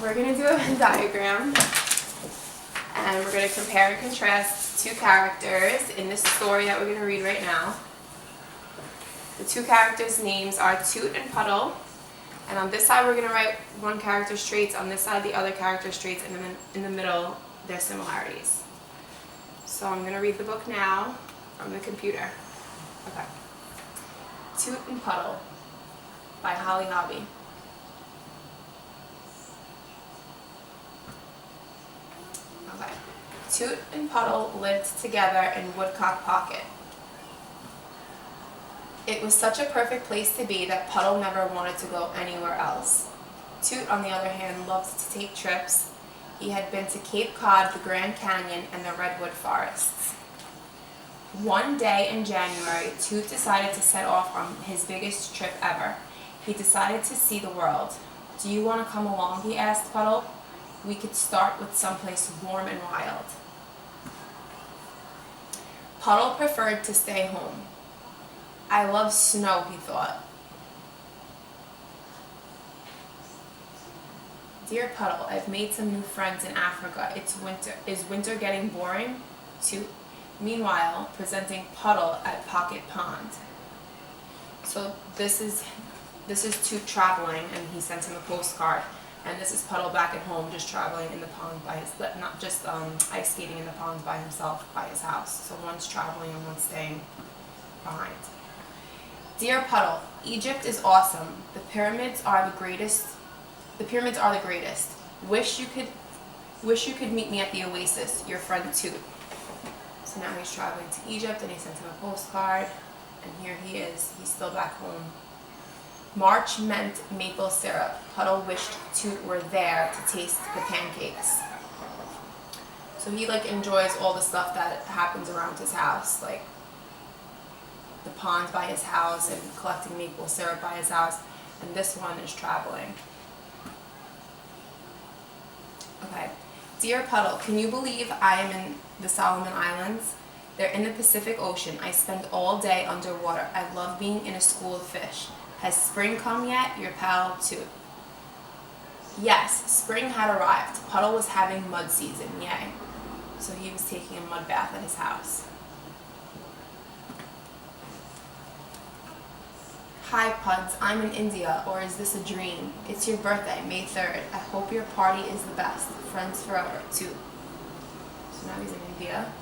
We're going to do a Venn diagram, and we're going to compare and contrast two characters in this story that we're going to read right now. The two characters' names are Toot and Puddle, and on this side we're going to write one character's traits, on this side the other character's traits, and then in the middle their similarities. So I'm going to read the book now from the computer. Okay. Toot and Puddle by Holly Hobbie. Okay. Toot and Puddle lived together in Woodcock Pocket. It was such a perfect place to be that Puddle never wanted to go anywhere else. Toot, on the other hand, loved to take trips. He had been to Cape Cod, the Grand Canyon, and the Redwood Forests. One day in January, Toot decided to set off on his biggest trip ever. He decided to see the world. "Do you want to come along?" he asked Puddle. "We could start with someplace warm and wild." Puddle preferred to stay home. "I love snow," he thought. "Dear Puddle, I've made some new friends in Africa. It's winter. Is winter getting boring?" Toot, meanwhile, presenting Puddle at Pocket Pond. So this is Toot traveling, and he sends him a postcard. And this is Puddle back at home, just traveling in the pond by his, not just ice skating in the pond by himself by his house. So one's traveling and one's staying behind. "Dear Puddle, Egypt is awesome. The pyramids are the greatest. Wish you could meet me at the Oasis. Your friend Toot." So now he's traveling to Egypt, and he sends him a postcard, and here he is. He's still back home. March meant maple syrup. Puddle wished Toot were there to taste the pancakes. So he enjoys all the stuff that happens around his house, like the pond by his house and collecting maple syrup by his house. And this one is traveling. Okay. "Dear Puddle, can you believe I am in the Solomon Islands? They're in the Pacific Ocean. I spend all day underwater. I love being in a school of fish. Has spring come yet? Your pal Toot." Yes, spring had arrived. Puddle was having mud season, yay. So he was taking a mud bath at his house. "Hi Puds, I'm in India, or is this a dream? It's your birthday, May 3rd. I hope your party is the best. Friends forever, Toot." So now he's in India.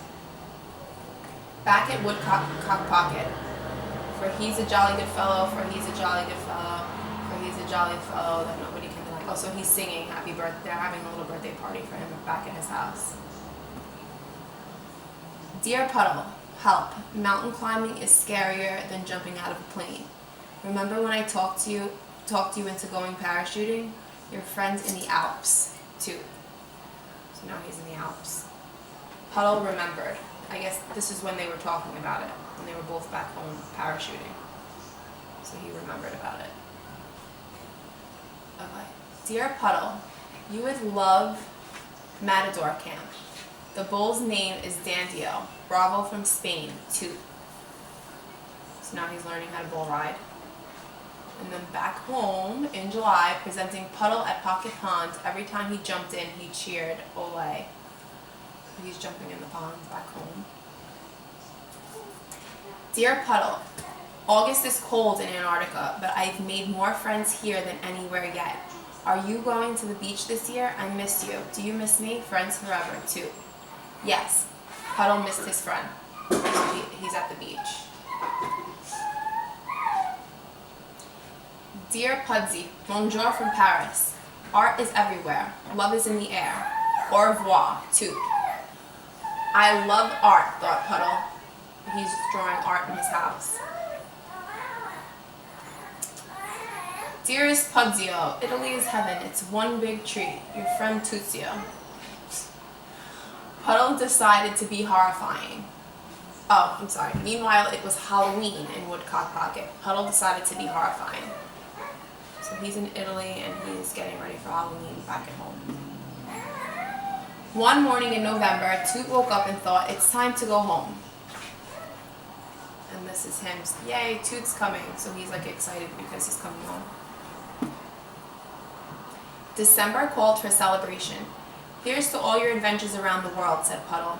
Back at Woodcock Pocket. "For he's a jolly good fellow, for he's a jolly good fellow, for he's a jolly fellow that nobody can deny." Oh, so he's singing happy birthday. They're having a little birthday party for him back at his house. "Dear Puddle, help. Mountain climbing is scarier than jumping out of a plane. Remember when I talked you into going parachuting? Your friend's in the Alps, Toot." So now he's in the Alps. Puddle remembered. I guess this is when they were talking about it, when they were both back home parachuting. So he remembered about it. Okay. "Dear Puddle, you would love Matador Camp. The bull's name is Dandio. Bravo from Spain, Toot." So now he's learning how to bull ride. And then back home in July, presenting Puddle at Pocket Pond. Every time he jumped in, he cheered, "Olé." He's jumping in the pond back home. "Dear Puddle, August is cold in Antarctica, but I've made more friends here than anywhere yet. Are you going to the beach this year? I miss you. Do you miss me? Friends forever, Toot." Yes, Puddle missed his friend. So he's at the beach. "Dear Pudsey, bonjour from Paris. Art is everywhere. Love is in the air. Au revoir, Toot." "I love art," thought Puddle. He's drawing art in his house. "Dearest Pudzio, Italy is heaven. It's one big treat. Your friend Tuzio." Puddle decided to be horrifying. Oh, I'm sorry. Meanwhile, it was Halloween in Woodcock Pocket. Puddle decided to be horrifying. So he's in Italy, and he's getting ready for Halloween back at home. One morning in November, Toot woke up and thought, "It's time to go home." And this is him. Yay, Toot's coming. So he's excited because he's coming home. December called for celebration. Here's to all your adventures around the world, said Puddle.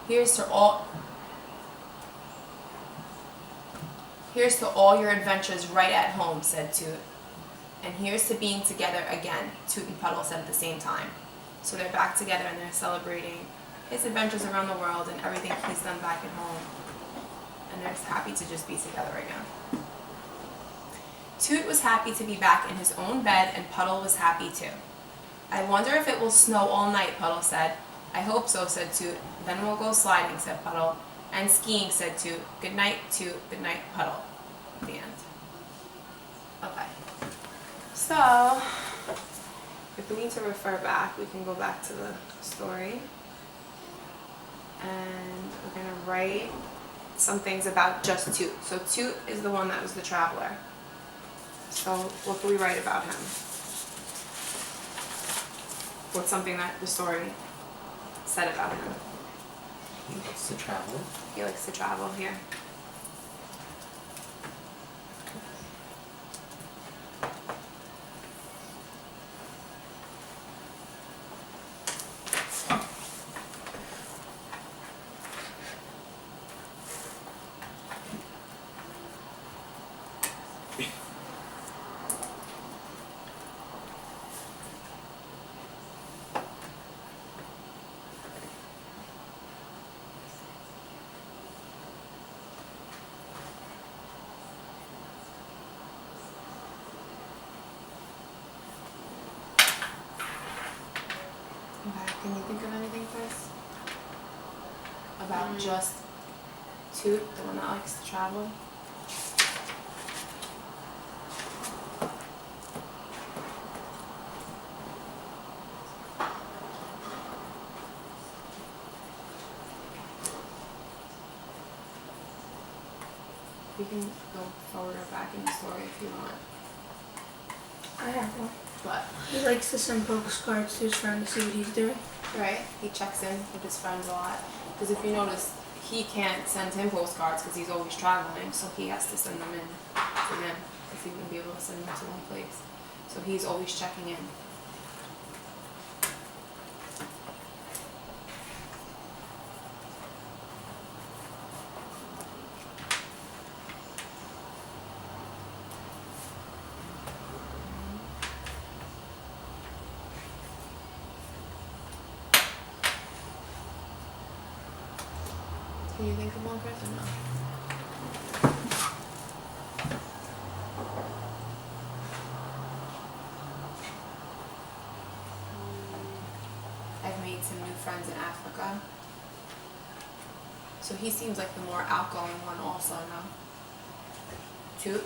Here's to all your adventures right at home, said Toot. And here's to being together again, Toot and Puddle said at the same time. So they're back together and they're celebrating his adventures around the world and everything he's done back at home. And they're happy to just be together again. Toot was happy to be back in his own bed, and Puddle was happy too. I wonder if it will snow all night, Puddle said. I hope so, said Toot. Then we'll go sliding, said Puddle. And skiing, said Toot. Good night, Toot. Good night, Puddle. The end. Okay. So, if we need to refer back, we can go back to the story. And we're going to write some things about just Toot. So Toot is the one that was the traveler. So what can we write about him? What's something that the story said about him? He likes to travel. He likes to travel here. Okay, can you think of anything, Chris? About just Toot, the one that likes to travel? You can go forward or back in the story if you want. I have one. But, He likes to send postcards to his friend to see what he's doing. right, he checks in with his friends a lot. Because if you notice, he can't send him postcards because he's always traveling, so he has to send them in to him if he wouldn't be able to send them to one place. So he's always checking in. Can you think of one, Chris, or no? I've made some new friends in Africa. So he seems like the more outgoing one also, no? Toot?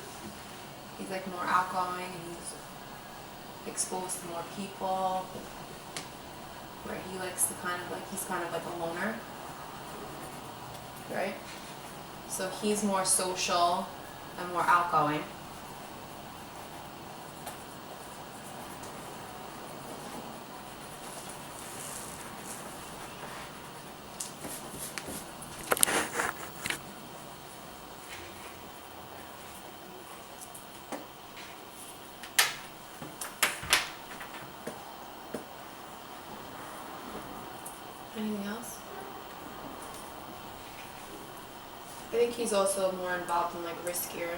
He's like more outgoing and he's exposed to more people. Where he likes to he's kind of like a loner. Right? So he's more social and more outgoing. Anything else? I think he's also more involved in like riskier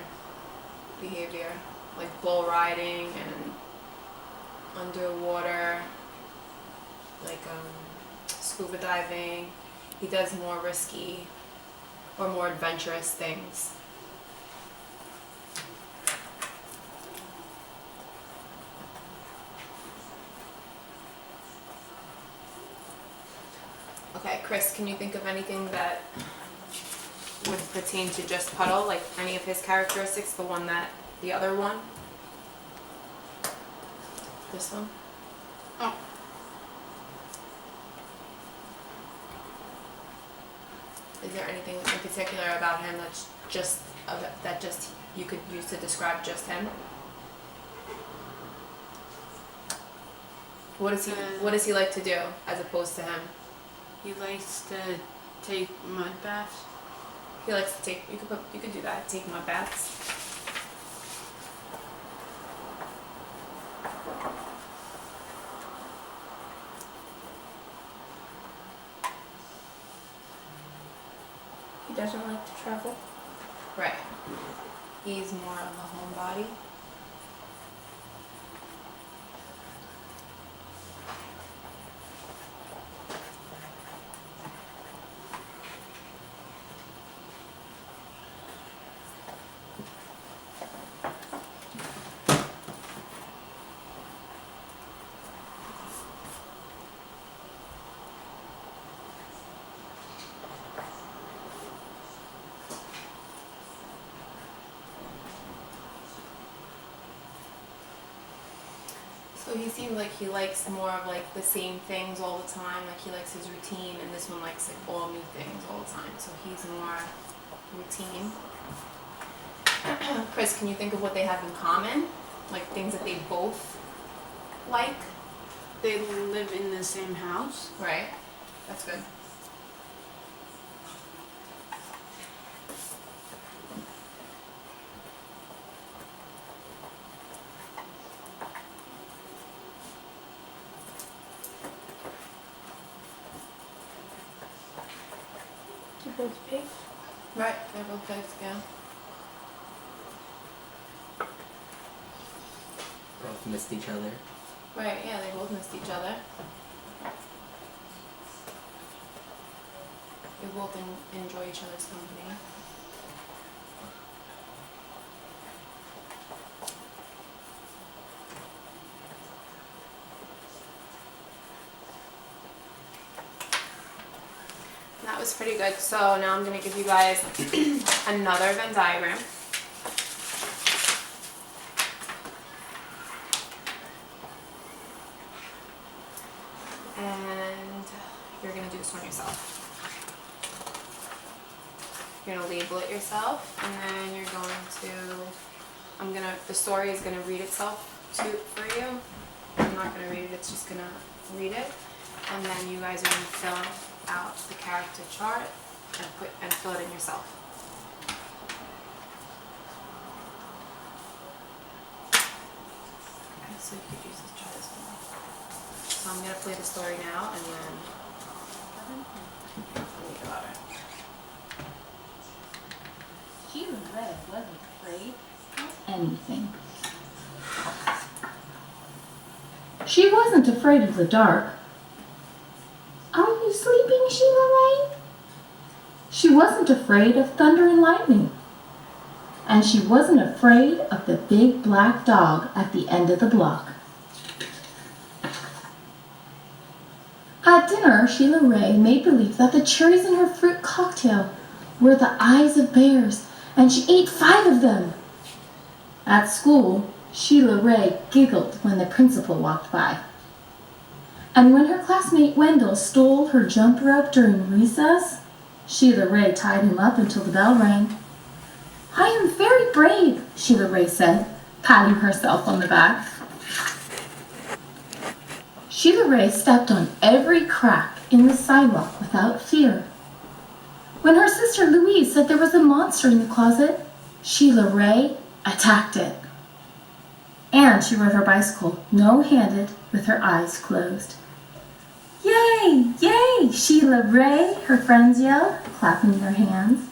behavior, like bull riding and underwater, like scuba diving. He does more risky or more adventurous things. Okay, Chris, can you think of anything that would pertain to just Puddle, like any of his characteristics, the other one? This one? Oh. Is there anything in particular about him that's just you could use to describe just him? What does he like to do as opposed to him? He likes to take mud baths. He likes to take. You could do that. Take mud baths. doesn't like to travel. Right. He's more of a homebody. So he seems like he likes more of like the same things all the time, like he likes his routine, and this one likes like all new things all the time. So he's more routine. Chris, can you think of what they have in common? Like things that they both like? They live in the same house. Right. That's good. They're both pigs. Right. They're both pigs, yeah. Both missed each other. Right, yeah, they both missed each other. They both enjoy each other's company. That was pretty good. So now I'm going to give you guys another Venn diagram. And you're going to do this one yourself. You're going to label it yourself, and then you're going to, the story is going to read itself for you. I'm not going to read it, it's just going to read it. And then you guys are going to fill out the character chart and fill it in yourself. Okay, so you could use this chart as well. So I'm going to play the story now, and then read about it. Sheila Red wasn't afraid of anything. She wasn't afraid of the dark. Are you sleeping, Sheila Ray? She wasn't afraid of thunder and lightning. And she wasn't afraid of the big black dog at the end of the block. At dinner, Sheila Ray made believe that the cherries in her fruit cocktail were the eyes of bears, and she ate 5 of them. At school, Sheila Ray giggled when the principal walked by. And when her classmate Wendell stole her jump rope during recess, Sheila Ray tied him up until the bell rang. "I am very brave," Sheila Ray said, patting herself on the back. Sheila Ray stepped on every crack in the sidewalk without fear. When her sister Louise said there was a monster in the closet, Sheila Ray attacked it. And she rode her bicycle, no-handed, with her eyes closed. "Yay! Yay! Sheila Ray!" her friends yelled, clapping their hands.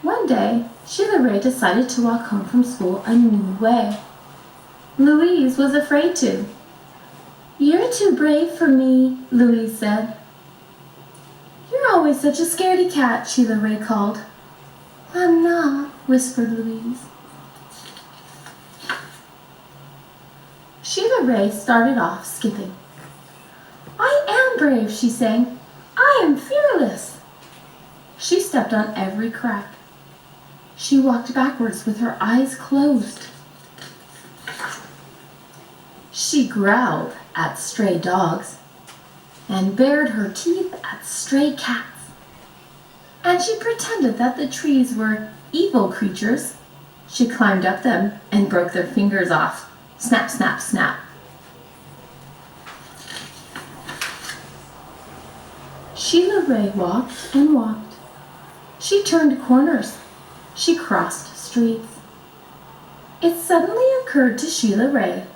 One day, Sheila Ray decided to walk home from school a new way. Louise was afraid to. "You're too brave for me," Louise said. "You're always such a scaredy cat," Sheila Ray called. "I'm not," whispered Louise. Sheila Ray started off skipping. "I am brave," she sang. "I am fearless." She stepped on every crack. She walked backwards with her eyes closed. She growled at stray dogs and bared her teeth at stray cats. And she pretended that the trees were evil creatures. She climbed up them and broke their fingers off. Snap, snap, snap. Sheila Ray walked and walked. She turned corners. She crossed streets. It suddenly occurred to Sheila Ray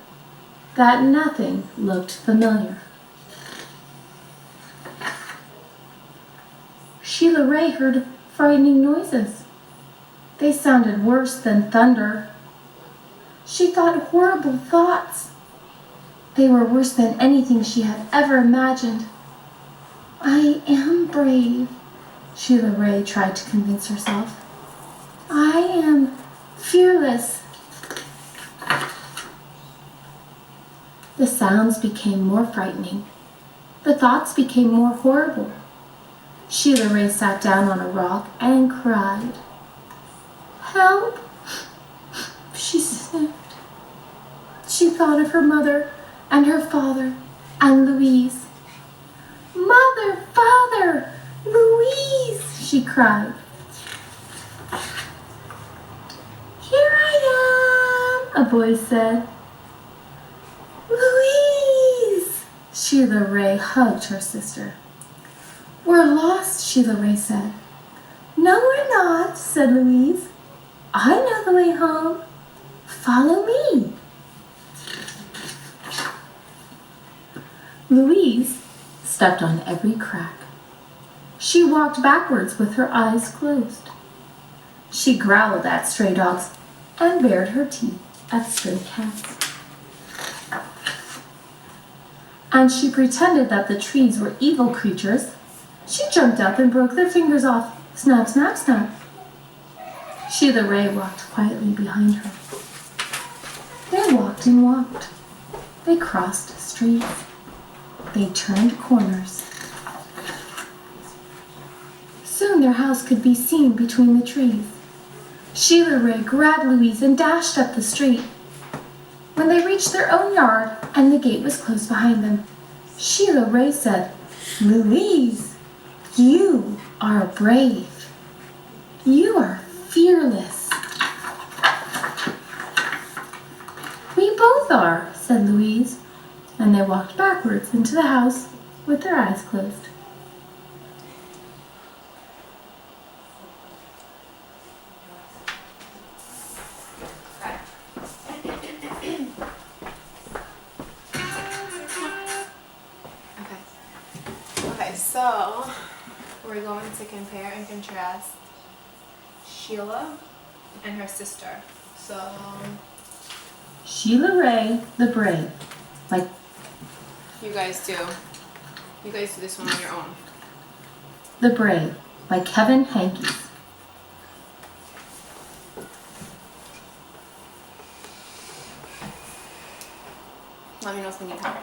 that nothing looked familiar. Sheila Ray heard frightening noises. They sounded worse than thunder. She thought horrible thoughts. They were worse than anything she had ever imagined. I am brave, Sheila Ray tried to convince herself. I am fearless. The sounds became more frightening. The thoughts became more horrible. Sheila Ray sat down on a rock and cried. Help! She sniffed. She thought of her mother and her father and Louise. Mother, father, Louise, she cried. Here I am, a voice said. Louise! Sheila Ray hugged her sister. We're lost, Sheila Ray said. No, we're not, said Louise. I know the way home. Follow me. Louise stepped on every crack. She walked backwards with her eyes closed. She growled at stray dogs and bared her teeth at stray cats. And she pretended that the trees were evil creatures. She jumped up and broke their fingers off. Snap, snap, snap. Sheila Ray walked quietly behind her. They walked and walked. They crossed streets. They turned corners. Soon their house could be seen between the trees. Sheila Ray grabbed Louise and dashed up the street. When they reached their own yard and the gate was closed behind them, Sheila Ray said, Louise, you are brave. You are fearless. We both are, said Louise, and they walked backwards into the house with their eyes closed. Okay, so we're going to compare and contrast Sheila and her sister. So Sheila Ray, the brave, like you guys do this one on your own. the brave, by Kevin Hankey. Let me know if you need help.